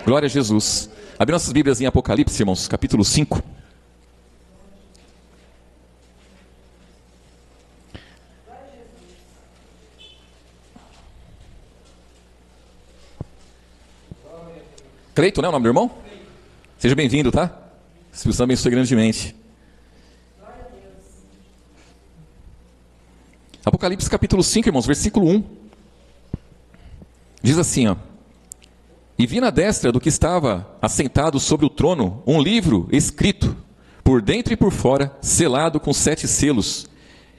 Glória a Jesus. Abre nossas Bíblias em Apocalipse, irmãos, capítulo 5. Cleiton, né, o nome do irmão? Seja bem-vindo, tá? Espírito Santo abençoe grandemente. Apocalipse capítulo 5, irmãos, versículo 1. Diz assim, ó. E vi na destra do que estava assentado sobre o trono um livro escrito, por dentro e por fora, selado com 7 selos.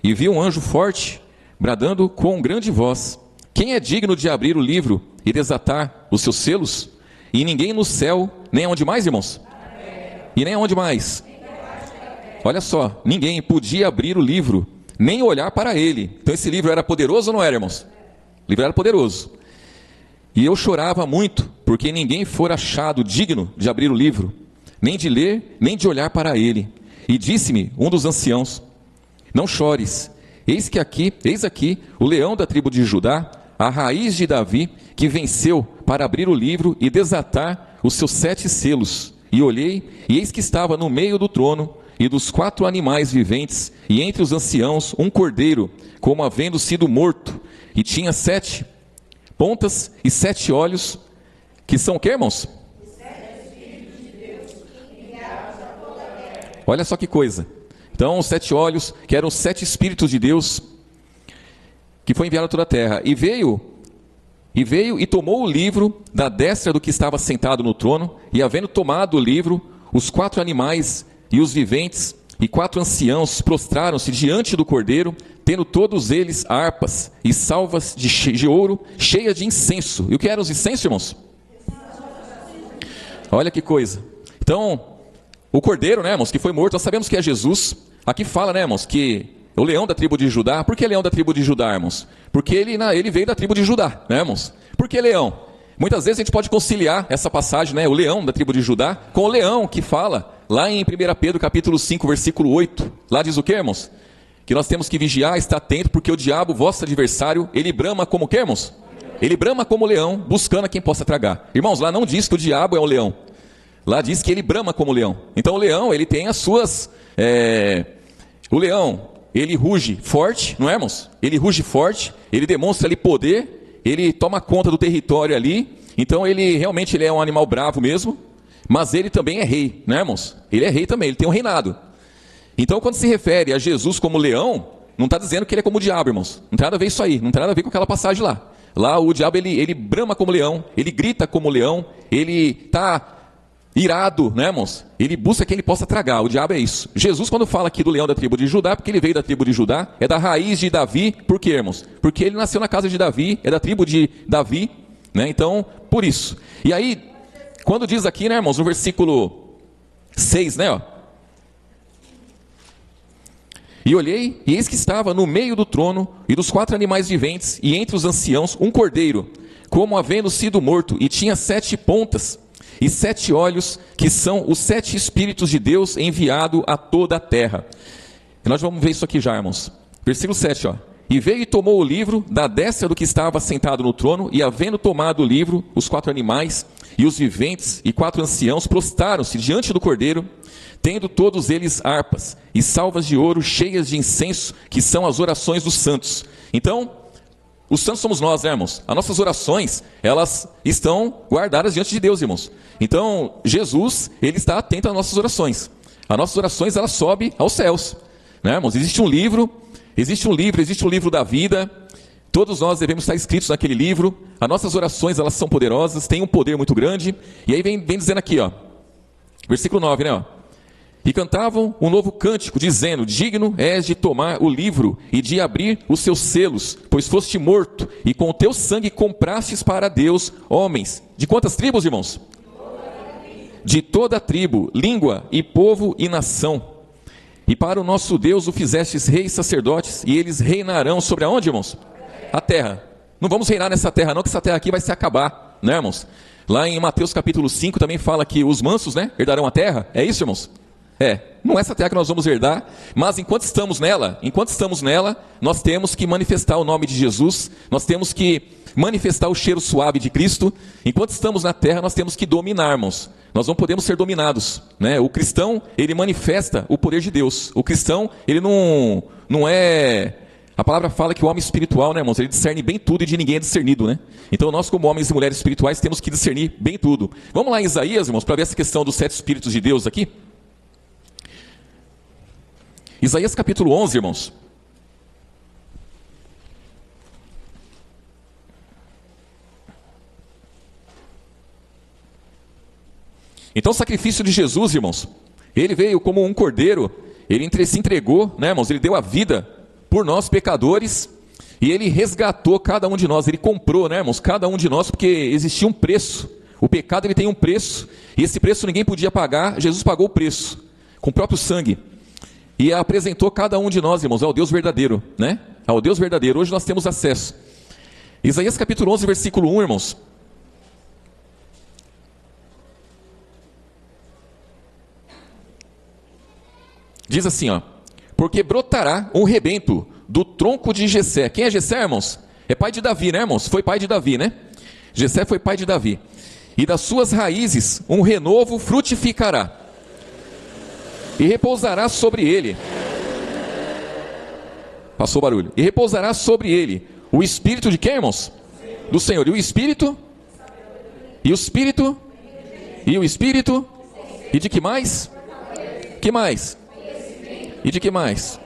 E vi um anjo forte, bradando com grande voz: quem é digno de abrir o livro e desatar os seus selos? E ninguém no céu, nem aonde mais, irmãos? E nem aonde mais? Olha só, ninguém podia abrir o livro, nem olhar para ele. Então esse livro era poderoso ou não era, irmãos? O livro era poderoso. E eu chorava muito, porque ninguém fora achado digno de abrir o livro, nem de ler, nem de olhar para ele. E disse-me um dos anciãos: não chores, eis aqui o leão da tribo de Judá, a raiz de Davi, que venceu para abrir o livro e desatar os seus 7 selos. E olhei, e eis que estava no meio do trono e dos 4 animais viventes, e entre os anciãos um cordeiro, como havendo sido morto, e tinha 7 pontas e 7 olhos, que são o que, irmãos? Olha só que coisa. Então, os 7 olhos, que eram os 7 Espíritos de Deus, que foi enviado a toda a terra. E veio e tomou o livro da destra do que estava sentado no trono, e havendo tomado o livro, os 4 animais e os viventes, e 4 anciãos prostraram-se diante do cordeiro, tendo todos eles harpas e salvas de ouro, cheias de incenso. E o que eram os incensos, irmãos? Olha que coisa. Então, o cordeiro, né, irmãos, que foi morto, nós sabemos que é Jesus. Aqui fala, né, irmãos, que o leão da tribo de Judá. Por que leão da tribo de Judá, irmãos? Porque ele veio da tribo de Judá, né, irmãos? Por que leão? Muitas vezes a gente pode conciliar essa passagem, né, o leão da tribo de Judá, com o leão que fala lá em 1 Pedro capítulo 5, versículo 8. Lá diz o que, irmãos? Que nós temos que vigiar, estar atento, porque o diabo, vosso adversário, ele brama como o que, irmãos? Ele brama como leão, buscando a quem possa tragar. Irmãos, lá não diz que o diabo é um leão. Lá diz que ele brama como leão. Então o leão, ele tem as suas... O leão, ele ruge forte, não é, irmãos? Ele ruge forte, ele demonstra ali poder, ele toma conta do território ali. Então ele realmente é um animal bravo mesmo, mas ele também é rei, né, irmãos? Ele é rei também, ele tem um reinado. Então quando se refere a Jesus como leão, não está dizendo que ele é como o diabo, irmãos. Não tem nada a ver isso aí, não tem nada a ver com aquela passagem lá. Lá o diabo, ele brama como leão, ele grita como leão, ele está irado, né, irmãos? Ele busca que ele possa tragar, o diabo é isso. Jesus, quando fala aqui do leão da tribo de Judá, porque ele veio da tribo de Judá, é da raiz de Davi. Por quê, irmãos? Porque ele nasceu na casa de Davi, é da tribo de Davi, né? Então, por isso. E aí, quando diz aqui, né, irmãos, no versículo 6, né, ó. E olhei, e eis que estava no meio do trono e dos 4 animais viventes, e entre os anciãos um cordeiro, como havendo sido morto, e tinha 7 pontas e 7 olhos, que são os 7 Espíritos de Deus enviado a toda a terra. E nós vamos ver isso aqui já, irmãos. Versículo 7, ó. E veio e tomou o livro da destra do que estava sentado no trono, e havendo tomado o livro, os 4 animais e os viventes e 4 anciãos prostraram-se diante do cordeiro, tendo todos eles harpas e salvas de ouro cheias de incenso, que são as orações dos santos. Então, os santos somos nós, né, irmãos? As nossas orações, elas estão guardadas diante de Deus, irmãos. Então, Jesus, ele está atento às nossas orações. As nossas orações, elas sobem aos céus, né, irmãos? Existe um livro da vida. Todos nós devemos estar inscritos naquele livro. As nossas orações, elas são poderosas, têm um poder muito grande. E aí vem dizendo aqui, ó, versículo 9, né, ó. E cantavam um novo cântico, dizendo: digno és de tomar o livro e de abrir os seus selos, pois foste morto, e com o teu sangue comprastes para Deus homens. De quantas tribos, irmãos? De toda a tribo, língua e povo e nação. E para o nosso Deus o fizestes reis e sacerdotes, e eles reinarão sobre aonde, irmãos? A terra. Não vamos reinar nessa terra não, que essa terra aqui vai se acabar, né, irmãos? Lá em Mateus capítulo 5 também fala que os mansos, né, herdarão a terra. É isso, irmãos? Não é essa terra que nós vamos herdar, mas enquanto estamos nela, nós temos que manifestar o nome de Jesus, nós temos que manifestar o cheiro suave de Cristo. Enquanto estamos na terra, nós temos que dominar, irmãos. Nós não podemos ser dominados, né? O cristão, ele manifesta o poder de Deus. O cristão, ele não é... A palavra fala que o homem espiritual, né, irmãos, ele discerne bem tudo e de ninguém é discernido, né? Então nós, como homens e mulheres espirituais, temos que discernir bem tudo. Vamos lá em Isaías, irmãos, para ver essa questão dos 7 Espíritos de Deus aqui. Isaías capítulo 11, irmãos. Então o sacrifício de Jesus, irmãos, ele veio como um cordeiro, ele se entregou, né, irmãos, ele deu a vida por nós pecadores, e ele resgatou cada um de nós, ele comprou, né, irmãos, cada um de nós, porque existia um preço. O pecado, ele tem um preço, e esse preço ninguém podia pagar. Jesus pagou o preço, com o próprio sangue, e apresentou cada um de nós, irmãos, ao Deus verdadeiro, né? Ao Deus verdadeiro. Hoje nós temos acesso. Isaías capítulo 11, versículo 1, irmãos. Diz assim, ó: porque brotará um rebento do tronco de Jessé. Quem é Jessé, irmãos? É pai de Davi, né, irmãos? Foi pai de Davi, né? Jessé foi pai de Davi. E das suas raízes um renovo frutificará, e repousará sobre ele. Passou o barulho. E repousará sobre ele o espírito de quem, irmãos? Do Senhor. E o espírito? E o espírito? E o espírito? E de que mais? Que mais? E de que mais?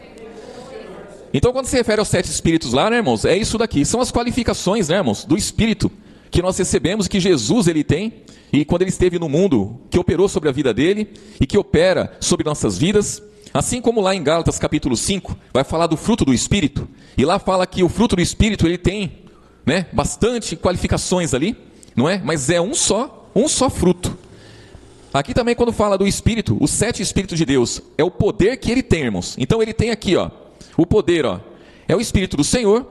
Então, quando se refere aos 7 espíritos lá, né, irmãos? É isso daqui. São as qualificações, né, irmãos, do espírito que nós recebemos, que Jesus, ele tem. E quando ele esteve no mundo, que operou sobre a vida dele e que opera sobre nossas vidas. Assim como lá em Gálatas capítulo 5, vai falar do fruto do Espírito. E lá fala que o fruto do Espírito, ele tem, né, bastante qualificações ali, não é? Mas é um só fruto. Aqui também quando fala do Espírito, os 7 Espíritos de Deus, é o poder que ele tem, irmãos. Então ele tem aqui, ó, o poder, ó, é o Espírito do Senhor,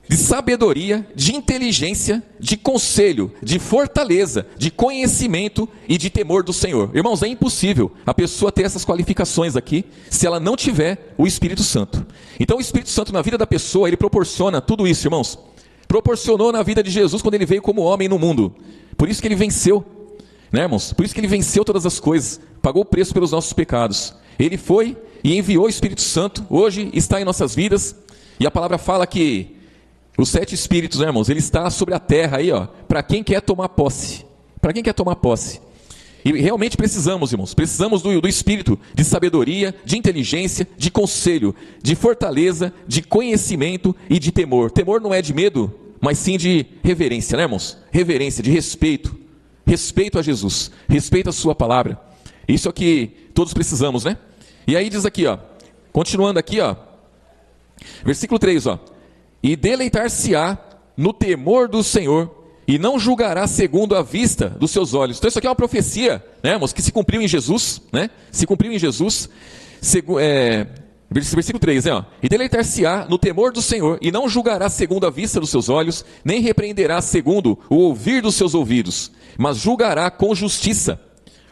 de sabedoria, de inteligência, de conselho, de fortaleza, de conhecimento e de temor do Senhor. Irmãos, é impossível a pessoa ter essas qualificações aqui se ela não tiver o Espírito Santo. Então o Espírito Santo na vida da pessoa, ele proporciona tudo isso, irmãos. Proporcionou na vida de Jesus quando ele veio como homem no mundo. Por isso que ele venceu, né, irmãos? Por isso que ele venceu todas as coisas, pagou o preço pelos nossos pecados. Ele foi e enviou o Espírito Santo, hoje está em nossas vidas, e a palavra fala que os 7 Espíritos, né, irmãos, ele está sobre a terra aí, ó, para quem quer tomar posse. Para quem quer tomar posse. E realmente precisamos, irmãos, precisamos do Espírito de sabedoria, de inteligência, de conselho, de fortaleza, de conhecimento e de temor. Temor não é de medo, mas sim de reverência, né, irmãos? Reverência, de respeito. Respeito a Jesus, respeito a sua palavra. Isso é o que todos precisamos, né? E aí diz aqui, ó, continuando aqui, ó, versículo 3, ó: e deleitar-se-á no temor do Senhor, e não julgará segundo a vista dos seus olhos. Então isso aqui é uma profecia, né, irmãos, que se cumpriu em Jesus, né? Se cumpriu em Jesus. Versículo 3, né, ó: e deleitar-se-á no temor do Senhor, e não julgará segundo a vista dos seus olhos, nem repreenderá segundo o ouvir dos seus ouvidos, mas julgará com justiça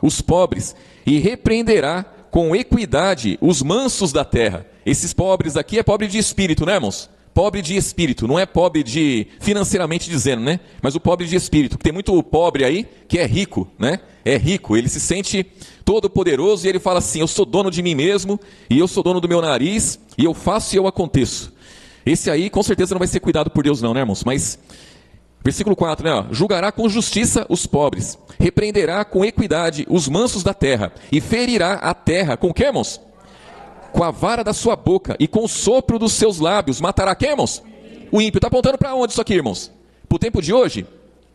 os pobres, e repreenderá com equidade os mansos da terra. Esses pobres aqui é pobre de espírito, né, irmãos? Pobre de espírito, não é pobre de financeiramente dizendo, né? Mas o pobre de espírito, que tem muito pobre aí que é rico, né? É rico, ele se sente todo poderoso e ele fala assim: eu sou dono de mim mesmo, e eu sou dono do meu nariz, e eu faço e eu aconteço. Esse aí com certeza não vai ser cuidado por Deus não, né, irmãos? Mas, versículo 4, né, ó: julgará com justiça os pobres, repreenderá com equidade os mansos da terra, e ferirá a terra com o que, irmãos? Com a vara da sua boca, e com o sopro dos seus lábios matará quem, irmãos? O ímpio. Está apontando para onde isso aqui, irmãos? Para o tempo de hoje?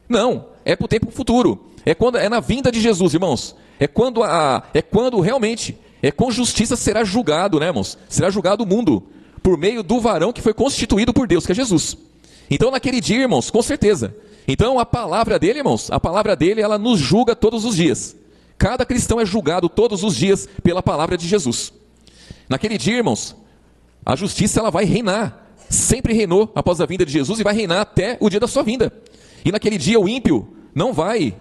Não, é para o tempo futuro. É na vinda de Jesus, irmãos. É quando realmente, com justiça será julgado, né, irmãos? Será julgado o mundo, por meio do varão que foi constituído por Deus, que é Jesus. Então naquele dia, irmãos, com certeza. Então a palavra dele, irmãos, a palavra dele, ela nos julga todos os dias. Cada cristão é julgado todos os dias pela palavra de Jesus. Naquele dia, irmãos, a justiça ela vai reinar. Sempre reinou após a vinda de Jesus e vai reinar até o dia da sua vinda. E naquele dia o ímpio não vai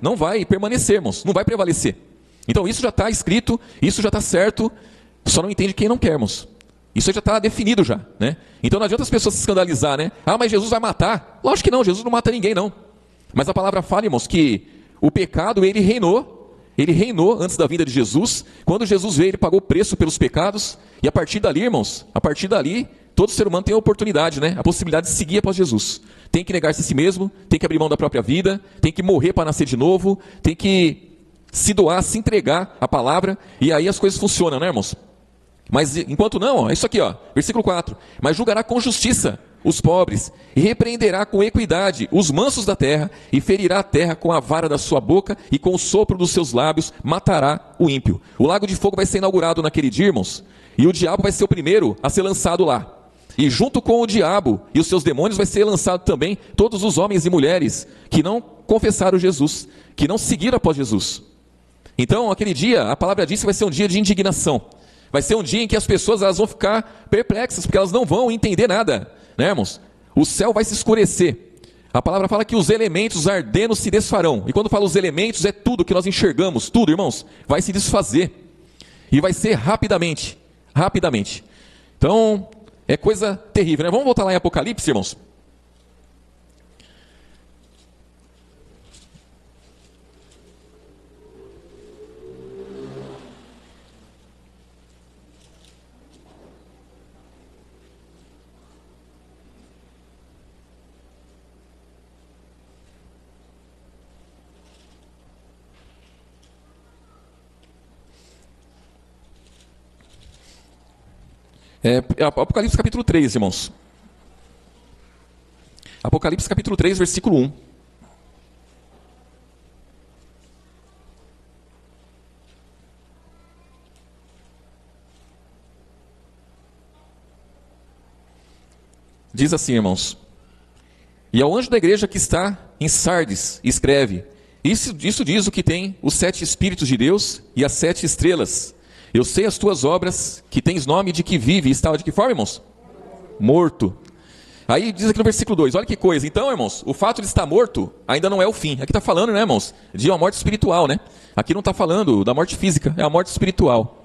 permanecer, irmãos, não vai prevalecer. Então isso já está escrito, isso já está certo, só não entende quem não quer, irmãos. Isso já está definido já, né? Então não adianta as pessoas se escandalizar, né? Ah, mas Jesus vai matar. Lógico que não, Jesus não mata ninguém, não. Mas a palavra fala, irmãos, que o pecado, ele reinou antes da vinda de Jesus. Quando Jesus veio, ele pagou o preço pelos pecados. E a partir dali, irmãos, a partir dali, todo ser humano tem a oportunidade, né? A possibilidade de seguir após Jesus. Tem que negar-se a si mesmo, tem que abrir mão da própria vida, tem que morrer para nascer de novo, tem que se doar, se entregar à palavra, e aí as coisas funcionam, né, irmãos? Mas enquanto não, ó, é isso aqui, ó, versículo 4. Mas julgará com justiça os pobres, e repreenderá com equidade os mansos da terra, e ferirá a terra com a vara da sua boca, e com o sopro dos seus lábios matará o ímpio. O lago de fogo vai ser inaugurado naquele dia, irmãos, e o diabo vai ser o primeiro a ser lançado lá. E junto com o diabo e os seus demônios vai ser lançado também todos os homens e mulheres que não confessaram Jesus, que não seguiram após Jesus. Então, aquele dia, a palavra diz que vai ser um dia de indignação. Vai ser um dia em que as pessoas elas vão ficar perplexas, porque elas não vão entender nada, né, irmãos? O céu vai se escurecer. A palavra fala que os elementos ardendo se desfarão. E quando fala os elementos, é tudo que nós enxergamos, tudo, irmãos, vai se desfazer. E vai ser rapidamente, rapidamente. Então, é coisa terrível, né? Vamos voltar lá em Apocalipse, irmãos. Apocalipse capítulo 3, irmãos. Apocalipse capítulo 3, versículo 1. Diz assim, irmãos. E ao anjo da igreja que está em Sardes, escreve: isso diz o que tem os 7 Espíritos de Deus e as 7 estrelas. Eu sei as tuas obras, que tens nome de que vive, e estava de que forma, irmãos? Morto. Aí diz aqui no versículo 2, olha que coisa. Então, irmãos, o fato de estar morto ainda não é o fim. Aqui está falando, né, irmãos, de uma morte espiritual, né? Aqui não está falando da morte física, é a morte espiritual.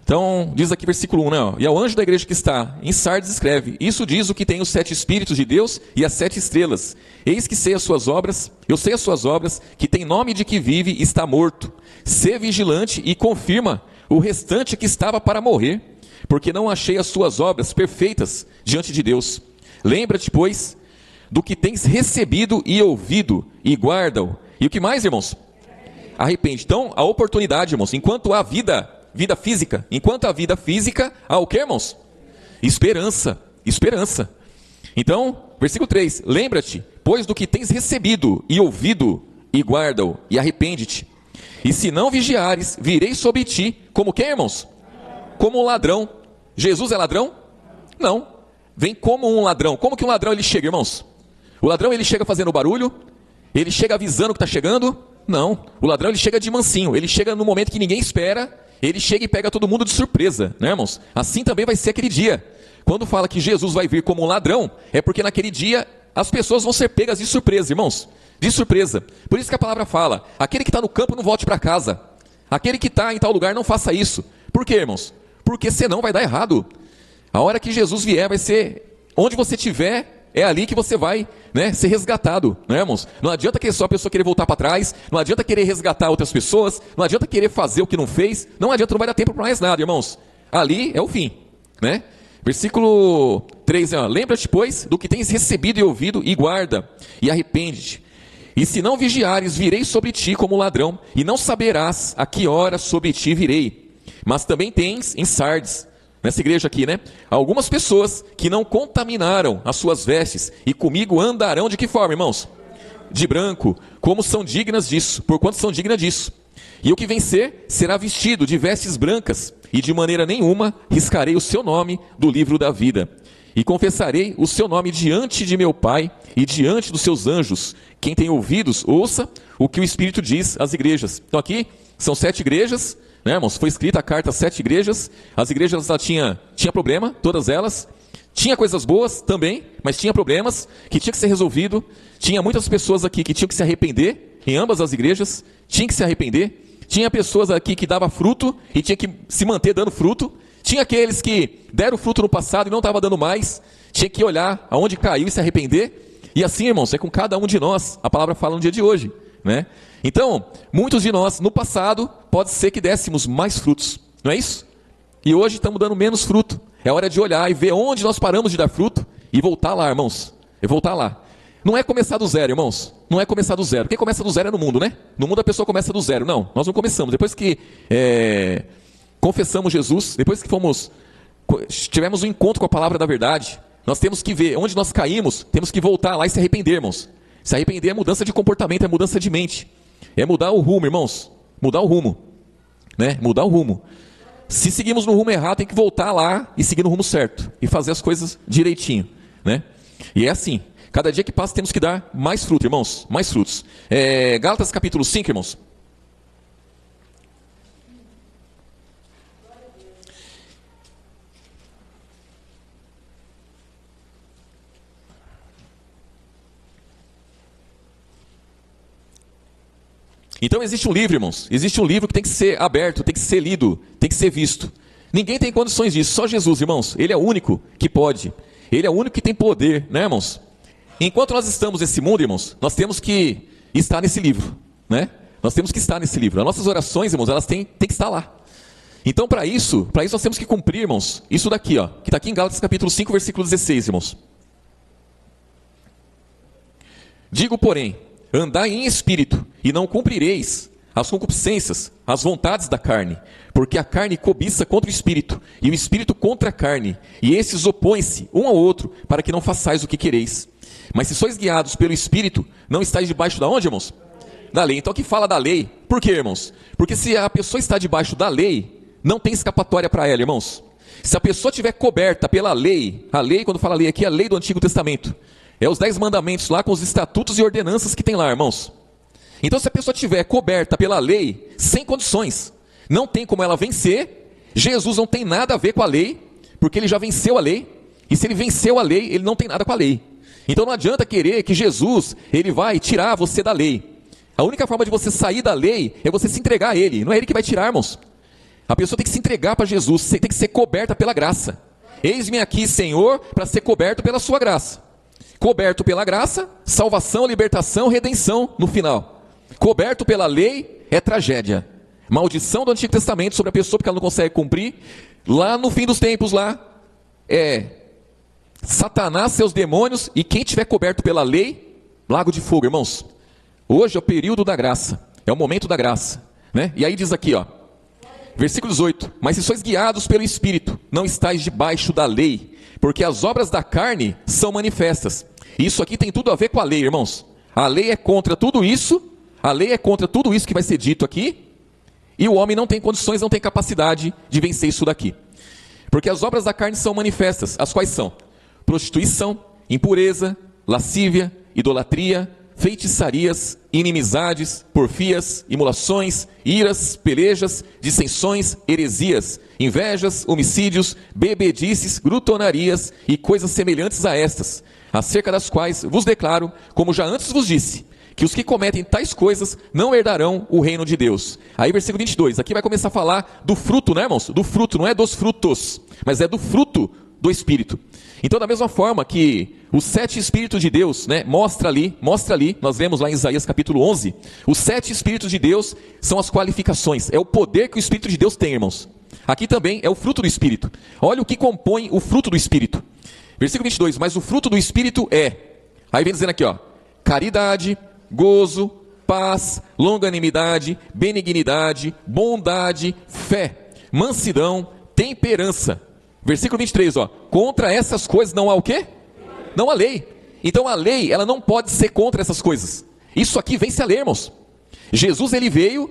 Então, diz aqui versículo 1, né? Ó, e ao anjo da igreja que está em Sardes escreve: isso diz o que tem os 7 Espíritos de Deus e as 7 estrelas. Eis que sei as suas obras, eu sei as suas obras, que tem nome de que vive e está morto. Sê vigilante e confirma o restante que estava para morrer, porque não achei as suas obras perfeitas diante de Deus. Lembra-te, pois, do que tens recebido e ouvido, e guarda-o. E o que mais, irmãos? Arrepende. Então, a oportunidade, irmãos, enquanto há vida física, enquanto há vida física, há o que, irmãos? Esperança, esperança. Então, versículo 3, lembra-te, pois, do que tens recebido e ouvido, e guarda-o, e arrepende-te. E se não vigiares, virei sobre ti, como quem, irmãos? Como um ladrão. Jesus é ladrão? Não. Vem como um ladrão. Como que um ladrão ele chega, irmãos? O ladrão ele chega fazendo barulho? Ele chega avisando que está chegando? Não. O ladrão ele chega de mansinho. Ele chega no momento que ninguém espera. Ele chega e pega todo mundo de surpresa, né, irmãos? Assim também vai ser aquele dia. Quando fala que Jesus vai vir como um ladrão, é porque naquele dia as pessoas vão ser pegas de surpresa, irmãos. De surpresa. Por isso que a palavra fala: aquele que está no campo não volte para casa. Aquele que está em tal lugar não faça isso. Por quê, irmãos? Porque senão vai dar errado. A hora que Jesus vier vai ser, onde você estiver, é ali que você vai, né, ser resgatado, né, irmãos? Não adianta que só a pessoa querer voltar para trás, não adianta querer resgatar outras pessoas, não adianta querer fazer o que não fez, não adianta, não vai dar tempo para mais nada, irmãos. Ali é o fim, né? Versículo 3, lembra-te, pois, do que tens recebido e ouvido, e guarda, e arrepende-te. E se não vigiares, virei sobre ti como ladrão, e não saberás a que hora sobre ti virei. Mas também tens em Sardes, nessa igreja aqui, né, algumas pessoas que não contaminaram as suas vestes, e comigo andarão de que forma, irmãos? De branco, como são dignas disso, porquanto são dignas disso. E o que vencer será vestido de vestes brancas, e de maneira nenhuma riscarei o seu nome do livro da vida. E confessarei o seu nome diante de meu Pai e diante dos seus anjos. Quem tem ouvidos, ouça o que o Espírito diz às igrejas. Então aqui são 7 igrejas, né, irmãos? Foi escrita a carta às 7 igrejas. As igrejas tinha problema, todas elas. Tinha coisas boas também, mas tinha problemas que tinha que ser resolvido. Tinha muitas pessoas aqui que tinham que se arrepender, em ambas as igrejas, tinham que se arrepender. Tinha pessoas aqui que davam fruto e tinha que se manter dando fruto. Tinha aqueles que deram fruto no passado e não estavam dando mais. Tinha que olhar aonde caiu e se arrepender. E assim, irmãos, é com cada um de nós. A palavra fala no dia de hoje, né? Então, muitos de nós, no passado, pode ser que dessemos mais frutos. Não é isso? E hoje estamos dando menos fruto. É hora de olhar e ver onde nós paramos de dar fruto e voltar lá, irmãos. E voltar lá. Não é começar do zero, irmãos. Não é começar do zero. Quem começa do zero é no mundo, né? No mundo a pessoa começa do zero. Não, nós não começamos. Depois que confessamos Jesus, depois que tivemos um encontro com a palavra da verdade, nós temos que ver onde nós caímos, temos que voltar lá e se arrepender, irmãos. Se arrepender é mudança de comportamento, é mudança de mente. É mudar o rumo, irmãos. Mudar o rumo. Né? Mudar o rumo. Se seguimos no rumo errado, tem que voltar lá e seguir no rumo certo. E fazer as coisas direitinho. Né? E é assim. Cada dia que passa temos que dar mais fruto, irmãos. Mais frutos. Gálatas capítulo 5, irmãos. Então existe um livro, irmãos. Existe um livro que tem que ser aberto, tem que ser lido, tem que ser visto. Ninguém tem condições disso, só Jesus, irmãos. Ele é o único que pode. Ele é o único que tem poder, né, irmãos? Enquanto nós estamos nesse mundo, irmãos, nós temos que estar nesse livro, né? Nós temos que estar nesse livro. As nossas orações, irmãos, elas têm que estar lá. Então, para isso nós temos que cumprir, irmãos, isso daqui, ó, que está aqui em Gálatas capítulo 5, versículo 16, irmãos. Digo, porém, andai em espírito, e não cumprireis as concupiscências, as vontades da carne, porque a carne cobiça contra o espírito, e o espírito contra a carne, e esses opõem-se um ao outro, para que não façais o que quereis. Mas se sois guiados pelo espírito, não estáis debaixo da onde, irmãos? Da lei. Então aqui fala da lei. Por quê, irmãos? Porque se a pessoa está debaixo da lei, não tem escapatória para ela, irmãos. Se a pessoa estiver coberta pela lei, a lei, quando fala lei aqui, é a lei do Antigo Testamento. É os 10 mandamentos lá com os estatutos e ordenanças que tem lá, irmãos. Então se a pessoa estiver coberta pela lei, sem condições, não tem como ela vencer. Jesus não tem nada a ver com a lei, porque ele já venceu a lei. E se ele venceu a lei, ele não tem nada com a lei. Então não adianta querer que Jesus, ele vai tirar você da lei. A única forma de você sair da lei é você se entregar a ele. Não é ele que vai tirar, irmãos. A pessoa tem que se entregar para Jesus, você tem que ser coberta pela graça. Eis-me aqui, Senhor, para ser coberto pela sua graça. Coberto pela graça, salvação, libertação, redenção no final. Coberto pela lei é tragédia. Maldição do Antigo Testamento sobre a pessoa porque ela não consegue cumprir. Lá no fim dos tempos, lá é Satanás, seus demônios, e quem tiver coberto pela lei, lago de fogo, irmãos. Hoje é o período da graça, é o momento da graça, né? E aí diz aqui, ó, versículo 18: mas se sois guiados pelo Espírito, não estáis debaixo da lei, porque as obras da carne são manifestas. Isso aqui tem tudo a ver com a lei, irmãos. A lei é contra tudo isso, a lei é contra tudo isso que vai ser dito aqui, e o homem não tem condições, não tem capacidade de vencer isso daqui. Porque as obras da carne são manifestas, as quais são prostituição, impureza, lascívia, idolatria, feitiçarias, inimizades, porfias, imolações, iras, pelejas, dissensões, heresias, invejas, homicídios, bebedices, glutonarias e coisas semelhantes a estas, acerca das quais vos declaro, como já antes vos disse, que os que cometem tais coisas não herdarão o reino de Deus. Aí versículo 22, aqui vai começar a falar do fruto, né, irmãos? Do fruto, não é dos frutos, mas é do fruto do Espírito. Então, da mesma forma que os 7 Espíritos de Deus, né, mostra ali, nós vemos lá em Isaías capítulo 11, os 7 Espíritos de Deus são as qualificações, é o poder que o Espírito de Deus tem, irmãos. Aqui também é o fruto do Espírito. Olha o que compõe o fruto do Espírito. Versículo 22, mas o fruto do Espírito é, aí vem dizendo aqui, ó, caridade, gozo, paz, longanimidade, benignidade, bondade, fé, mansidão, temperança. Versículo 23, ó, contra essas coisas não há o quê? Não há lei. Então a lei, ela não pode ser contra essas coisas. Isso aqui vence a lei, irmãos. Jesus, ele veio,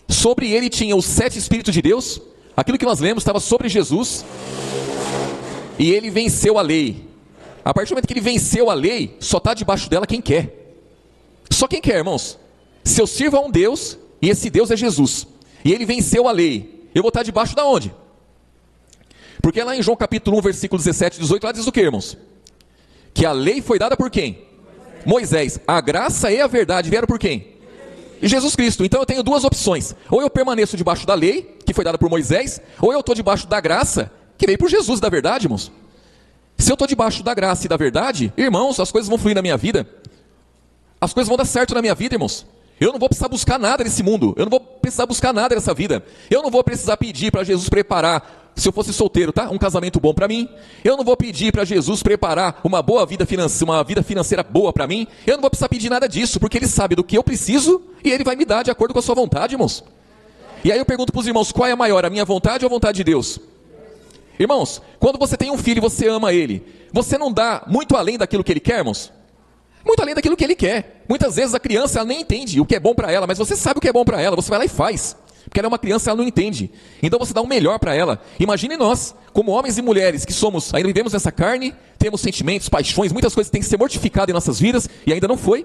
sobre ele tinha os 7 Espíritos de Deus, aquilo que nós lemos estava sobre Jesus, e ele venceu a lei. A partir do momento que ele venceu a lei, só está debaixo dela quem quer. Só quem quer, irmãos. Se eu sirvo a um Deus, e esse Deus é Jesus, e ele venceu a lei, eu vou estar debaixo da onde? Porque lá em João capítulo 1, versículo 17 e 18, lá diz o que, irmãos? Que a lei foi dada por quem? Moisés. A graça e a verdade vieram por quem? Jesus Cristo. Então eu tenho duas opções. Ou eu permaneço debaixo da lei, que foi dada por Moisés, ou eu estou debaixo da graça, que veio por Jesus, da verdade, irmãos. Se eu estou debaixo da graça e da verdade, irmãos, as coisas vão fluir na minha vida. As coisas vão dar certo na minha vida, irmãos. Eu não vou precisar buscar nada nesse mundo. Eu não vou precisar buscar nada nessa vida. Eu não vou precisar pedir para Jesus preparar, se eu fosse solteiro, tá? Um casamento bom para mim. Eu não vou pedir para Jesus preparar uma boa vida financeira, uma vida financeira boa para mim. Eu não vou precisar pedir nada disso, porque Ele sabe do que eu preciso e Ele vai me dar de acordo com a sua vontade, irmãos. E aí eu pergunto para os irmãos, qual é a maior, a minha vontade ou a vontade de Deus? Irmãos, quando você tem um filho e você ama ele, você não dá muito além daquilo que ele quer, irmãos? Muito além daquilo que ele quer. Muitas vezes a criança ela nem entende o que é bom para ela, mas você sabe o que é bom para ela, você vai lá e faz. Porque ela é uma criança, ela não entende. Então você dá o melhor para ela. Imagine nós, como homens e mulheres que somos, ainda vivemos nessa carne, temos sentimentos, paixões, muitas coisas têm que ser mortificadas em nossas vidas e ainda não foi.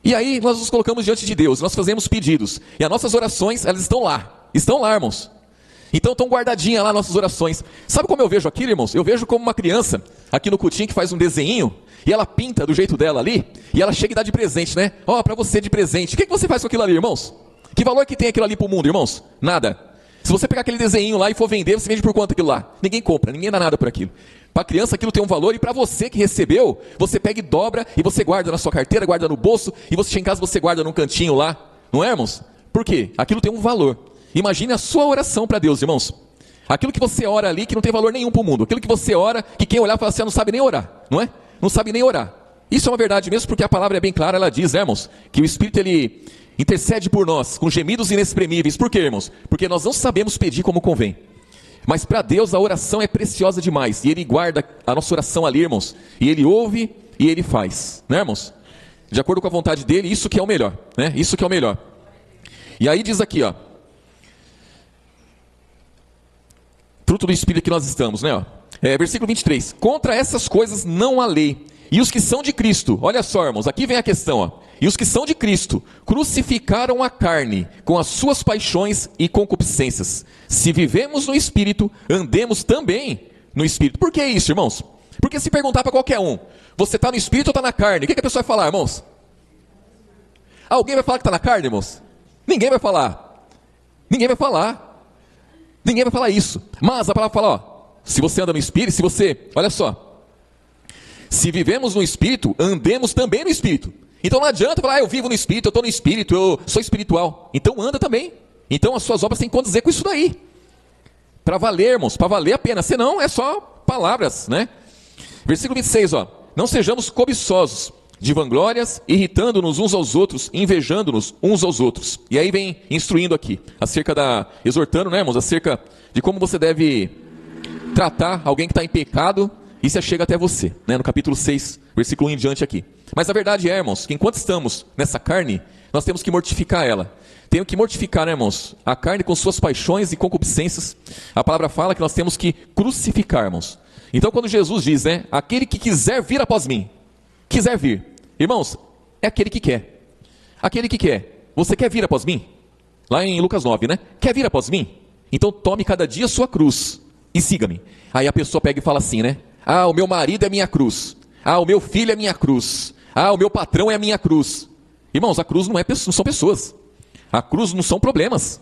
E aí nós nos colocamos diante de Deus, nós fazemos pedidos. E as nossas orações, elas estão lá, irmãos. Então estão guardadinhas lá nossas orações. Sabe como eu vejo aquilo, irmãos? Eu vejo como uma criança, aqui no cultinho, que faz um desenho, e ela pinta do jeito dela ali, e ela chega e dá de presente, né? Ó, para você de presente. O que você faz com aquilo ali, irmãos? Que valor que tem aquilo ali para o mundo, irmãos? Nada. Se você pegar aquele desenho lá e for vender, você vende por quanto aquilo lá? Ninguém compra, ninguém dá nada por aquilo. Para a criança aquilo tem um valor, e para você que recebeu, você pega e dobra, e você guarda na sua carteira, guarda no bolso, e você chega em casa, você guarda num cantinho lá. Não é, irmãos? Por quê? Aquilo tem um valor. Imagine a sua oração para Deus, irmãos. Aquilo que você ora ali, que não tem valor nenhum para o mundo. Aquilo que você ora, que quem olhar fala assim, não sabe nem orar, não é? Não sabe nem orar. Isso é uma verdade mesmo, porque a palavra é bem clara, ela diz, né, irmãos? Que o Espírito, ele intercede por nós, com gemidos inexprimíveis. Por quê, irmãos? Porque nós não sabemos pedir como convém. Mas para Deus a oração é preciosa demais. E Ele guarda a nossa oração ali, irmãos. E Ele ouve e Ele faz, né, irmãos? De acordo com a vontade dEle, isso que é o melhor, né? Isso que é o melhor. E aí diz aqui, ó. Fruto do Espírito que nós estamos, né? Ó. Versículo 23. Contra essas coisas não há lei. E os que são de Cristo, olha só, irmãos, aqui vem a questão, ó. E os que são de Cristo crucificaram a carne com as suas paixões e concupiscências. Se vivemos no Espírito, andemos também no Espírito. Por que isso, irmãos? Porque se perguntar para qualquer um, você está no Espírito ou está na carne? O que a pessoa vai falar, irmãos? Alguém vai falar que está na carne, irmãos? Ninguém vai falar. Ninguém vai falar. Ninguém vai falar isso. Mas a palavra fala, ó, se você anda no Espírito, se você, olha só, se vivemos no Espírito, andemos também no Espírito. Então não adianta falar, eu vivo no Espírito, eu estou no Espírito, eu sou espiritual. Então anda também. Então as suas obras têm que condizer com isso daí. Para valer, irmãos, para valer a pena. Senão é só palavras, né? Versículo 26, ó. Não sejamos cobiçosos de vanglórias, irritando-nos uns aos outros, invejando-nos uns aos outros. E aí vem instruindo aqui, exortando, né, irmãos, acerca de como você deve tratar alguém que está em pecado e se chega até você, né, no capítulo 6, versículo 1 em diante aqui. Mas a verdade é, irmãos, que enquanto estamos nessa carne, nós temos que mortificar ela. Temos que mortificar, né, irmãos, a carne com suas paixões e concupiscências. A palavra fala que nós temos que crucificar, irmãos. Então quando Jesus diz, né, aquele que quiser vir após mim, quiser vir, irmãos, é aquele que quer. Aquele que quer. Você quer vir após mim? Lá em Lucas 9, né? Quer vir após mim? Então tome cada dia sua cruz e siga-me. Aí a pessoa pega e fala assim, né? Ah, o meu marido é minha cruz. Ah, o meu filho é minha cruz. Ah, o meu patrão é a minha cruz. Irmãos, a cruz não são pessoas. A cruz não são problemas.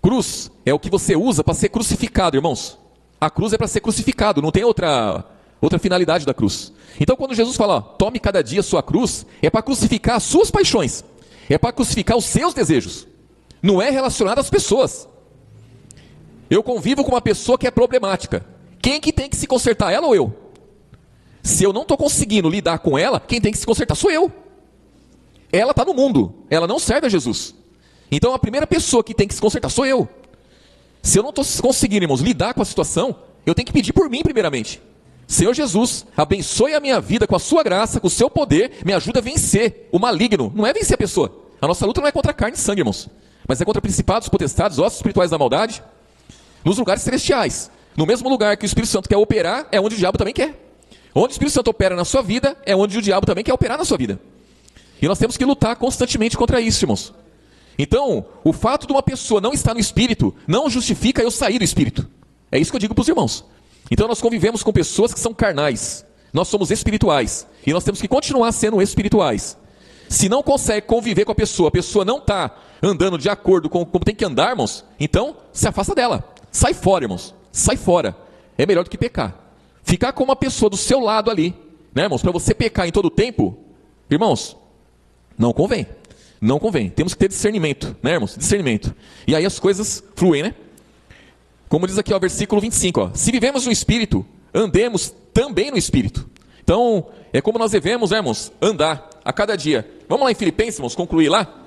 Cruz é o que você usa para ser crucificado, irmãos. A cruz é para ser crucificado, não tem outra finalidade da cruz. Então quando Jesus fala, ó, tome cada dia sua cruz, é para crucificar as suas paixões, é para crucificar os seus desejos, não é relacionado às pessoas. Eu convivo com uma pessoa que é problemática, quem que tem que se consertar, ela ou eu? Se eu não estou conseguindo lidar com ela, quem tem que se consertar sou eu. Ela está no mundo, ela não serve a Jesus. Então a primeira pessoa que tem que se consertar sou eu. Se eu não estou conseguindo, irmãos, lidar com a situação, eu tenho que pedir por mim primeiramente. Senhor Jesus, abençoe a minha vida com a sua graça, com o seu poder, me ajuda a vencer o maligno. Não é vencer a pessoa. A nossa luta não é contra carne e sangue, irmãos, mas é contra principados, potestades, ossos espirituais da maldade, nos lugares celestiais. No mesmo lugar que o Espírito Santo quer operar, é onde o diabo também quer. Onde o Espírito Santo opera na sua vida, é onde o diabo também quer operar na sua vida. E nós temos que lutar constantemente contra isso, irmãos. Então, o fato de uma pessoa não estar no Espírito, não justifica eu sair do Espírito. É isso que eu digo para os irmãos. Então nós convivemos com pessoas que são carnais. Nós somos espirituais. E nós temos que continuar sendo espirituais. Se não consegue conviver com a pessoa não está andando de acordo com como tem que andar, irmãos, então se afasta dela. Sai fora, irmãos. Sai fora. É melhor do que pecar. Ficar com uma pessoa do seu lado ali, né, irmãos, para você pecar em todo o tempo, irmãos, não convém. Não convém. Temos que ter discernimento, né, irmãos? Discernimento. E aí as coisas fluem, né? Como diz aqui, ó, versículo 25, ó. Se vivemos no Espírito, andemos também no Espírito. Então, é como nós devemos, né, irmãos, andar a cada dia. Vamos lá em Filipenses, irmãos, concluir lá?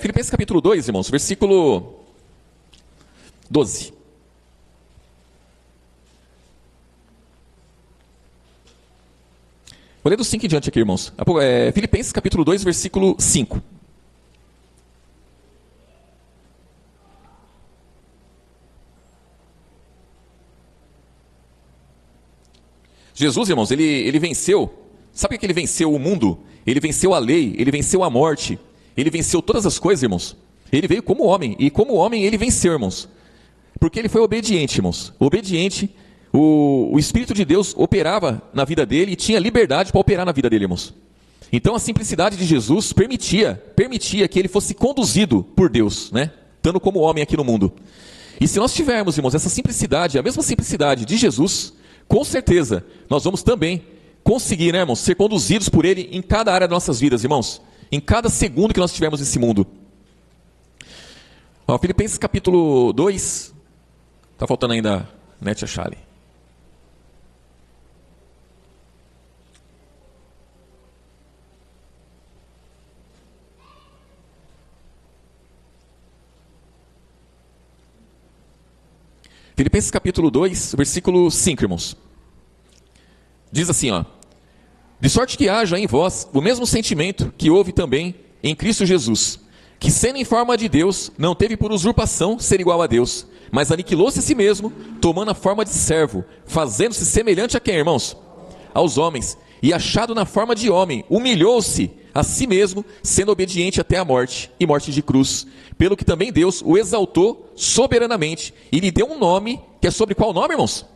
Filipenses capítulo 2, irmãos, versículo 12. Vou ler do 5 em diante aqui, irmãos. Filipenses capítulo 2, versículo 5. Jesus, irmãos, ele venceu. Sabe o que ele venceu o mundo? Ele venceu a lei, ele venceu a morte. Ele venceu todas as coisas, irmãos. Ele veio como homem, e como homem ele venceu, irmãos. Porque ele foi obediente, irmãos. Obediente, o Espírito de Deus operava na vida dele e tinha liberdade para operar na vida dele, irmãos. Então a simplicidade de Jesus permitia que ele fosse conduzido por Deus, né? Estando como homem aqui no mundo. E se nós tivermos, irmãos, essa simplicidade, a mesma simplicidade de Jesus, com certeza nós vamos também conseguir, né, irmãos, ser conduzidos por ele em cada área das nossas vidas, irmãos. Em cada segundo que nós tivermos nesse mundo. Ó, Filipenses capítulo 2. Está faltando ainda Netia Chale. Filipenses capítulo 2, versículo 5, irmãos. Diz assim, ó. De sorte que haja em vós o mesmo sentimento que houve também em Cristo Jesus, que sendo em forma de Deus, não teve por usurpação ser igual a Deus, mas aniquilou-se a si mesmo, tomando a forma de servo, fazendo-se semelhante a quem, irmãos? Aos homens, e achado na forma de homem, humilhou-se a si mesmo, sendo obediente até a morte, e morte de cruz, pelo que também Deus o exaltou soberanamente, e lhe deu um nome, que é sobre qual nome, irmãos?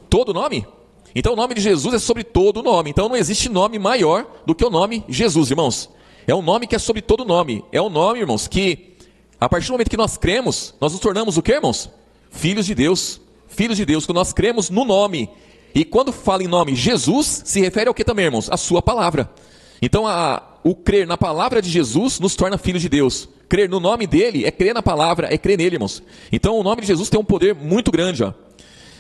Todo nome? Então o nome de Jesus é sobre todo nome. Então não existe nome maior do que o nome Jesus, irmãos. É um nome que é sobre todo nome. É um nome, irmãos, que a partir do momento que nós cremos, nós nos tornamos o quê, irmãos? Filhos de Deus. Filhos de Deus, quando nós cremos no nome. E quando fala em nome Jesus, se refere ao que também, irmãos? A sua palavra. Então o crer na palavra de Jesus nos torna filhos de Deus. Crer no nome dele é crer na palavra, é crer nele, irmãos. Então o nome de Jesus tem um poder muito grande, ó.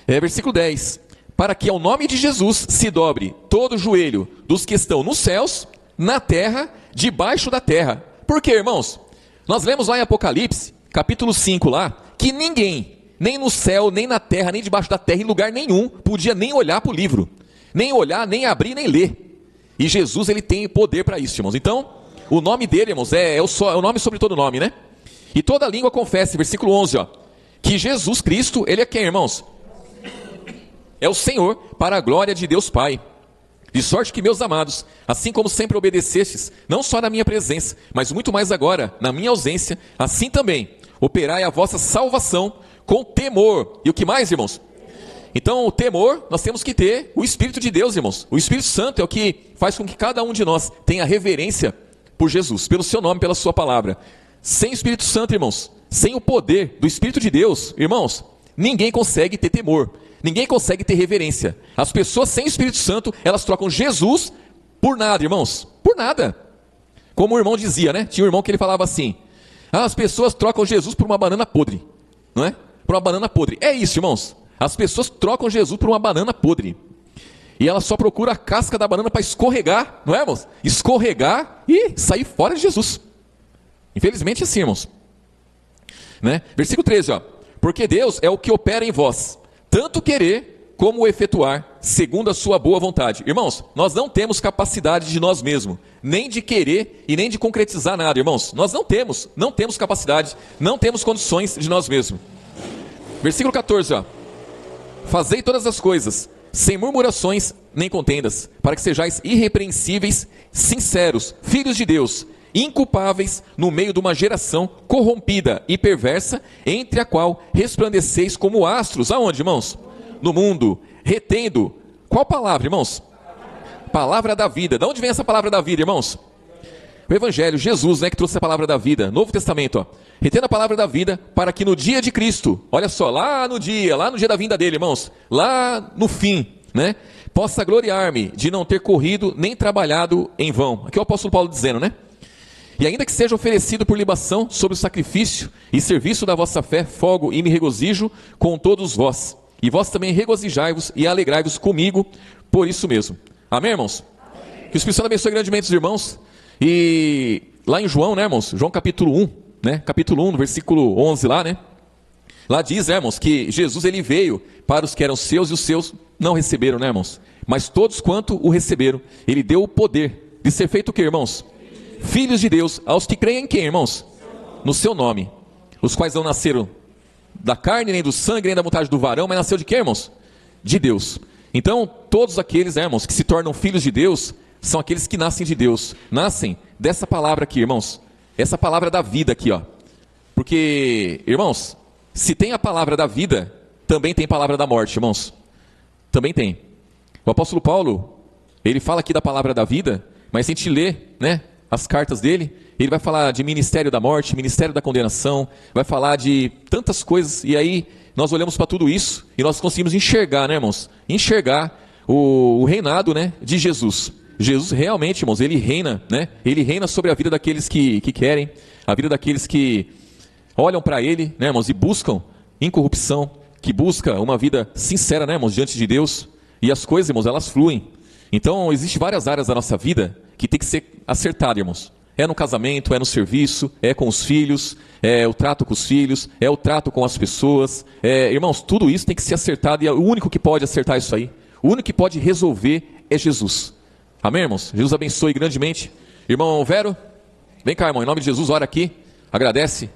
Versículo 10. Para que ao nome de Jesus se dobre todo o joelho dos que estão nos céus, na terra, debaixo da terra. Por quê, irmãos? Nós lemos lá em Apocalipse, capítulo 5 lá, que ninguém, nem no céu, nem na terra, nem debaixo da terra, em lugar nenhum, podia nem olhar para o livro. Nem olhar, nem abrir, nem ler. E Jesus, ele tem poder para isso, irmãos. Então, o nome dele, irmãos, é o nome sobre todo nome, né? E toda língua confessa, versículo 11, ó, que Jesus Cristo, ele é quem, irmãos? É o Senhor, para a glória de Deus Pai. De sorte que, meus amados, assim como sempre obedecestes, não só na minha presença, mas muito mais agora, na minha ausência, assim também, operai a vossa salvação com temor. E o que mais, irmãos? Então, o temor, nós temos que ter o Espírito de Deus, irmãos. O Espírito Santo é o que faz com que cada um de nós tenha reverência por Jesus, pelo seu nome, pela sua palavra. Sem o Espírito Santo, irmãos, sem o poder do Espírito de Deus, irmãos, ninguém consegue ter temor. Ninguém consegue ter reverência. As pessoas sem o Espírito Santo, elas trocam Jesus por nada, irmãos. Por nada. Como o irmão dizia, né? Tinha um irmão que ele falava assim: as pessoas trocam Jesus por uma banana podre. Não é? Por uma banana podre. É isso, irmãos. As pessoas trocam Jesus por uma banana podre. E ela só procura a casca da banana para escorregar, não é, irmãos? Escorregar e sair fora de Jesus. Infelizmente é assim, irmãos. Né? Versículo 13, ó. Porque Deus é o que opera em vós, tanto querer como o efetuar, segundo a sua boa vontade. Irmãos, nós não temos capacidade de nós mesmos, nem de querer e nem de concretizar nada, irmãos. Nós não temos capacidade, não temos condições de nós mesmos. Versículo 14, ó. Fazei todas as coisas, sem murmurações nem contendas, para que sejais irrepreensíveis, sinceros, filhos de Deus, inculpáveis no meio de uma geração corrompida e perversa, entre a qual resplandeceis como astros. Aonde, irmãos? No mundo, retendo. Qual palavra, irmãos? Palavra da vida. De onde vem essa palavra da vida, irmãos? O Evangelho, Jesus, né, que trouxe a palavra da vida. Novo Testamento, ó. Retendo a palavra da vida, para que no dia de Cristo, olha só, lá no dia da vinda dele, irmãos, lá no fim, né, possa gloriar-me de não ter corrido nem trabalhado em vão. Aqui é o apóstolo Paulo dizendo, né? E ainda que seja oferecido por libação sobre o sacrifício e serviço da vossa fé, folgo e me regozijo com todos vós. E vós também regozijai-vos e alegrai-vos comigo por isso mesmo. Amém, irmãos? Amém. Que o Espírito Santo abençoe grandemente os irmãos. E lá em João, né, irmãos? João capítulo 1, né? Capítulo 1, no versículo 11 lá, né? Lá diz, né, irmãos, que Jesus ele veio para os que eram seus e os seus não receberam, né, irmãos? Mas todos quanto o receberam, ele deu o poder de ser feito o quê, irmãos? Filhos de Deus, aos que creem em quem, irmãos? No seu nome. Os quais não nasceram da carne, nem do sangue, nem da vontade do varão, mas nasceu de quê, irmãos? De Deus. Então, todos aqueles, né, irmãos, que se tornam filhos de Deus, são aqueles que nascem de Deus. Nascem dessa palavra aqui, irmãos. Essa palavra da vida aqui, ó. Porque, irmãos, se tem a palavra da vida, também tem palavra da morte, irmãos. Também tem. O apóstolo Paulo, ele fala aqui da palavra da vida, mas se a gente lê, né, as cartas dele, ele vai falar de ministério da morte, ministério da condenação, vai falar de tantas coisas, e aí nós olhamos para tudo isso, e nós conseguimos enxergar, né, irmãos? Enxergar o reinado, né, de Jesus. Jesus realmente, irmãos, ele reina, né? Ele reina sobre a vida daqueles que querem, a vida daqueles que olham para ele, né, irmãos, e buscam incorrupção, que busca uma vida sincera, né, irmãos, diante de Deus, e as coisas, irmãos, elas fluem. Então, existem várias áreas da nossa vida que tem que ser acertada, irmãos. É no casamento, é no serviço, é com os filhos, é o trato com os filhos, é o trato com as pessoas. Irmãos, tudo isso tem que ser acertado, e o único que pode acertar isso aí, o único que pode resolver é Jesus. Amém, irmãos? Jesus abençoe grandemente. Irmão Vero, vem cá, irmão, em nome de Jesus, ora aqui, agradece